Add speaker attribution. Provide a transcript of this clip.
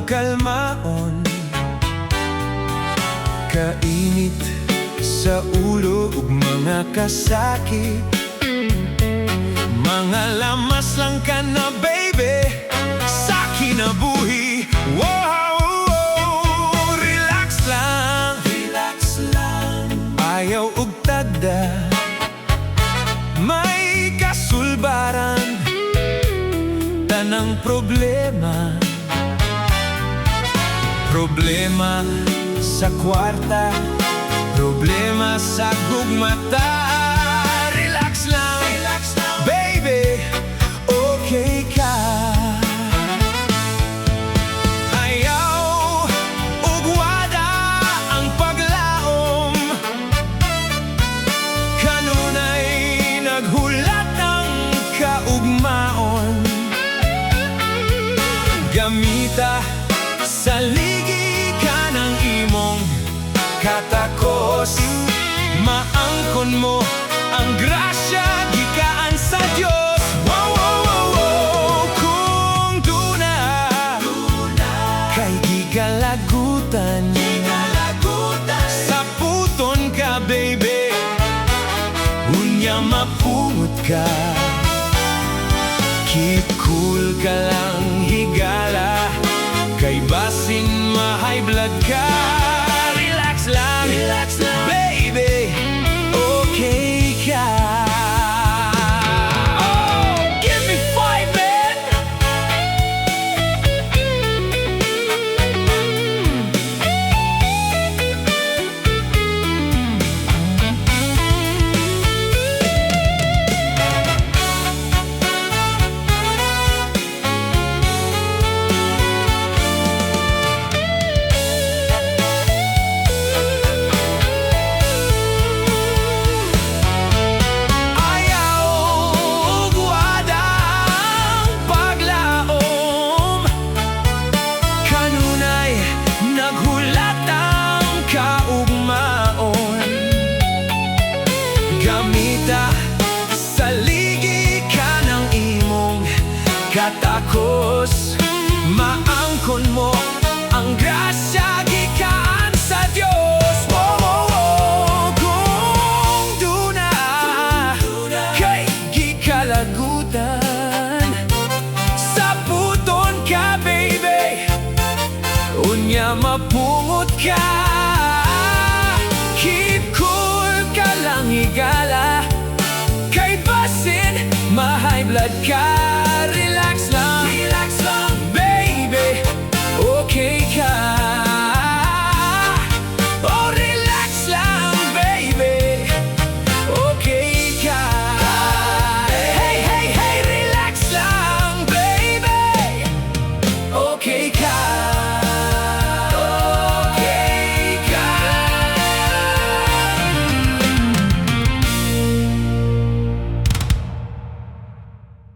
Speaker 1: kalmaon. Kainit sa ulo ug mga kasakit, mga lamas lang ka na baby sa kinabuhi. Wow, relax lang, relax lang. Ayaw ug tagda, may kasulbaran. Tanang problema, problema sa kwarta, problema sa gugmata. Relax lang, baby, okay ka. Ayaw ug wada ang paglaom, kanunay naghulat ng kaugmaon. Gamita sa ligi ka ng imong katakos, maangkon mo ang grasya gikaan sa Diyos. Wow, wow, wow, wow. Kung duna kay gigalagutan, sa puton ka baby, unya mapungot ka. Keep cool ka lang, higala, kay basin ma-high blood ka. Relax lang, baby, okay ka. Oh, give me 5, man. Gamita sa ligi ka ng imong katakos, maangkon mo ang grasya gikaan sa Diyos. Wow, wow, wow. Kung duna kay gikalagutan, sa puton ka baby, unya mapungot ka. Keep cool ka lang, higala, kay basin ma-high blood ka.